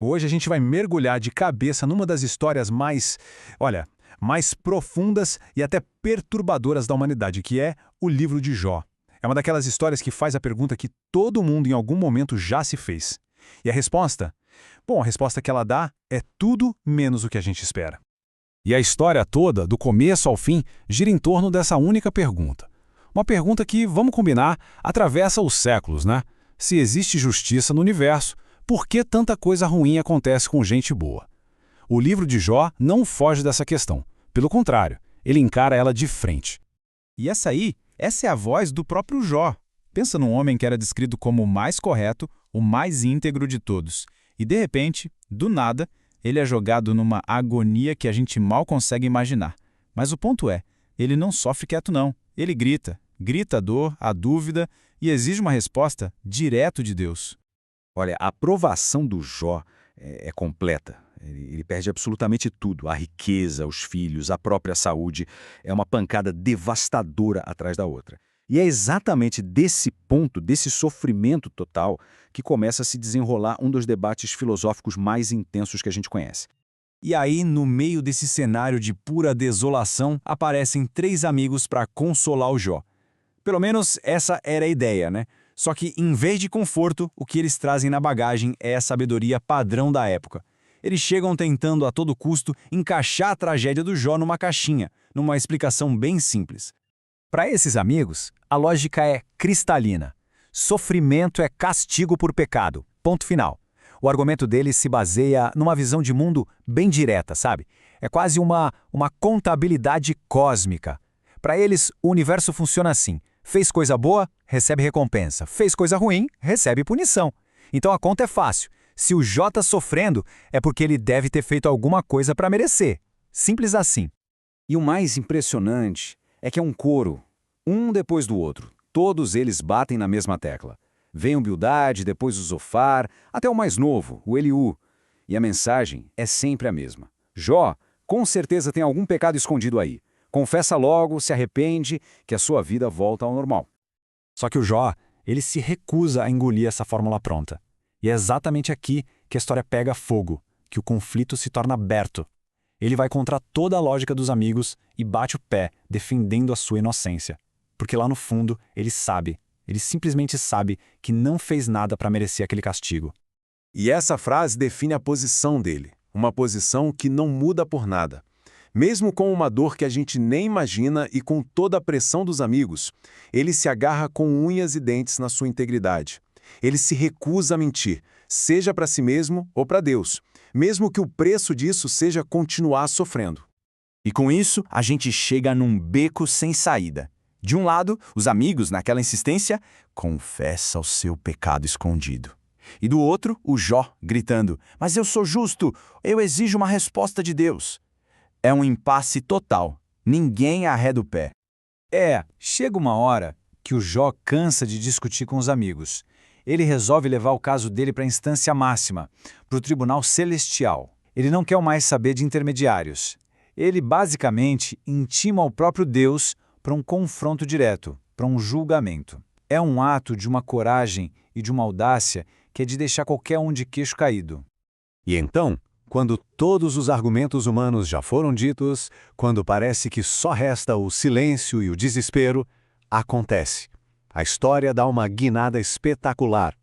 Hoje a gente vai mergulhar de cabeça numa das histórias mais profundas e até perturbadoras da humanidade, que é o livro de Jó. É uma daquelas histórias que faz a pergunta que todo mundo em algum momento já se fez. E a resposta? Bom, a resposta que ela dá é tudo menos o que a gente espera. E a história toda, do começo ao fim, gira em torno dessa única pergunta. Uma pergunta que, vamos combinar, atravessa os séculos, né? Se existe justiça no universo, por que tanta coisa ruim acontece com gente boa? O livro de Jó não foge dessa questão. Pelo contrário, ele encara ela de frente. E essa é a voz do próprio Jó. Pensa num homem que era descrito como o mais correto, o mais íntegro de todos. E de repente, do nada, ele é jogado numa agonia que a gente mal consegue imaginar. Mas o ponto é, ele não sofre quieto não. Ele grita a dor, a dúvida e exige uma resposta direto de Deus. Olha, a aprovação do Jó é completa. Ele perde absolutamente tudo. A riqueza, os filhos, a própria saúde. É uma pancada devastadora atrás da outra. E é exatamente desse ponto, desse sofrimento total, que começa a se desenrolar um dos debates filosóficos mais intensos que a gente conhece. E aí, no meio desse cenário de pura desolação, aparecem 3 amigos para consolar o Jó. Pelo menos essa era a ideia, né? Só que, em vez de conforto, o que eles trazem na bagagem é a sabedoria padrão da época. Eles chegam tentando a todo custo encaixar a tragédia do Jó numa caixinha, numa explicação bem simples. Para esses amigos, a lógica é cristalina. Sofrimento é castigo por pecado. Ponto final. O argumento deles se baseia numa visão de mundo bem direta, sabe? É quase uma contabilidade cósmica. Para eles, o universo funciona assim. Fez coisa boa, recebe recompensa. Fez coisa ruim, recebe punição. Então a conta é fácil. Se o Jó está sofrendo, é porque ele deve ter feito alguma coisa para merecer. Simples assim. E o mais impressionante é que é um coro, um depois do outro. Todos eles batem na mesma tecla. Vem o Bildade, depois o Zofar, até o mais novo, o Eliú. E a mensagem é sempre a mesma. Jó, com certeza tem algum pecado escondido aí. Confessa logo, se arrepende, que a sua vida volta ao normal. Só que o Jó, ele se recusa a engolir essa fórmula pronta. E é exatamente aqui que a história pega fogo, que o conflito se torna aberto. Ele vai contra toda a lógica dos amigos e bate o pé, defendendo a sua inocência. Porque lá no fundo, ele simplesmente sabe que não fez nada para merecer aquele castigo. E essa frase define a posição dele, uma posição que não muda por nada. Mesmo com uma dor que a gente nem imagina e com toda a pressão dos amigos, ele se agarra com unhas e dentes na sua integridade. Ele se recusa a mentir, seja para si mesmo ou para Deus, mesmo que o preço disso seja continuar sofrendo. E com isso, a gente chega num beco sem saída. De um lado, os amigos, naquela insistência, confessa o seu pecado escondido. E do outro, o Jó, gritando, mas eu sou justo, eu exijo uma resposta de Deus. É um impasse total, ninguém arreda o pé. Chega uma hora que o Jó cansa de discutir com os amigos. Ele resolve levar o caso dele para a instância máxima, para o tribunal celestial. Ele não quer mais saber de intermediários. Ele basicamente intima ao próprio Deus para um confronto direto, para um julgamento. É um ato de uma coragem e de uma audácia que é de deixar qualquer um de queixo caído. E então, quando todos os argumentos humanos já foram ditos, quando parece que só resta o silêncio e o desespero, acontece. A história dá uma guinada espetacular.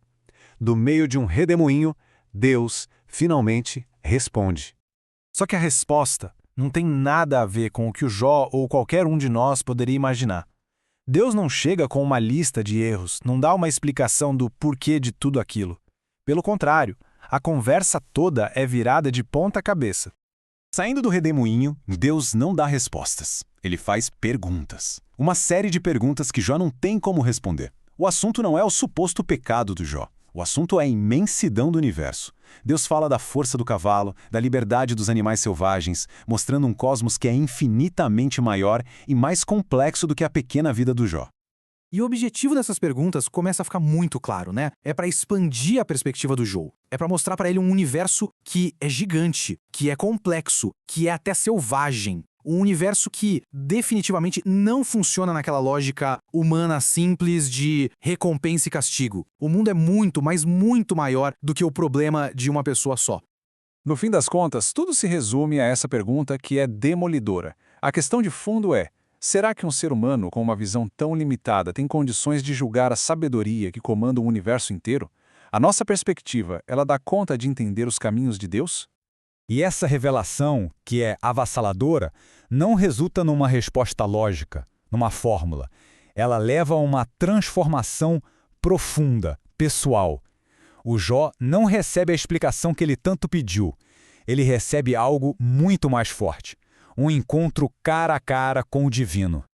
Do meio de um redemoinho, Deus finalmente responde. Só que a resposta não tem nada a ver com o que o Jó ou qualquer um de nós poderia imaginar. Deus não chega com uma lista de erros, não dá uma explicação do porquê de tudo aquilo. Pelo contrário, a conversa toda é virada de ponta cabeça. Saindo do redemoinho, Deus não dá respostas. Ele faz perguntas. Uma série de perguntas que Jó não tem como responder. O assunto não é o suposto pecado do Jó. O assunto é a imensidão do universo. Deus fala da força do cavalo, da liberdade dos animais selvagens, mostrando um cosmos que é infinitamente maior e mais complexo do que a pequena vida do Jó. E o objetivo dessas perguntas começa a ficar muito claro, né? É para expandir a perspectiva do Jó. É para mostrar para ele um universo que é gigante, que é complexo, que é até selvagem. Um universo que definitivamente não funciona naquela lógica humana simples de recompensa e castigo. O mundo é muito, mas muito maior do que o problema de uma pessoa só. No fim das contas, tudo se resume a essa pergunta que é demolidora. A questão de fundo é: será que um ser humano com uma visão tão limitada tem condições de julgar a sabedoria que comanda o universo inteiro? A nossa perspectiva, ela dá conta de entender os caminhos de Deus? E essa revelação, que é avassaladora, não resulta numa resposta lógica, numa fórmula. Ela leva a uma transformação profunda, pessoal. O Jó não recebe a explicação que ele tanto pediu. Ele recebe algo muito mais forte. Um encontro cara a cara com o divino.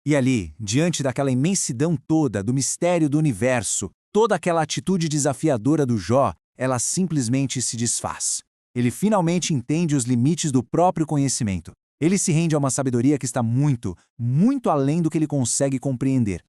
E ali, diante daquela imensidão toda, do mistério do universo, toda aquela atitude desafiadora do Jó, ela simplesmente se desfaz. Ele finalmente entende os limites do próprio conhecimento. Ele se rende a uma sabedoria que está muito, muito além do que ele consegue compreender.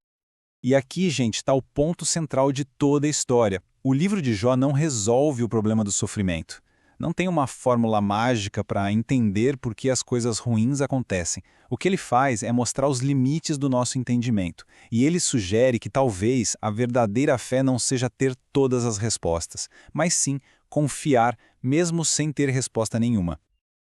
E aqui, gente, está o ponto central de toda a história. O livro de Jó não resolve o problema do sofrimento. Não tem uma fórmula mágica para entender por que as coisas ruins acontecem. O que ele faz é mostrar os limites do nosso entendimento. E ele sugere que talvez a verdadeira fé não seja ter todas as respostas, mas sim confiar, mesmo sem ter resposta nenhuma.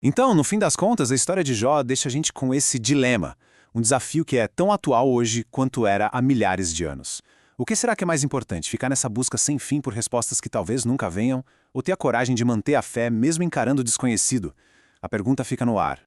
Então, no fim das contas, a história de Jó deixa a gente com esse dilema, um desafio que é tão atual hoje quanto era há milhares de anos. O que será que é mais importante, ficar nessa busca sem fim por respostas que talvez nunca venham, ou ter a coragem de manter a fé mesmo encarando o desconhecido? A pergunta fica no ar.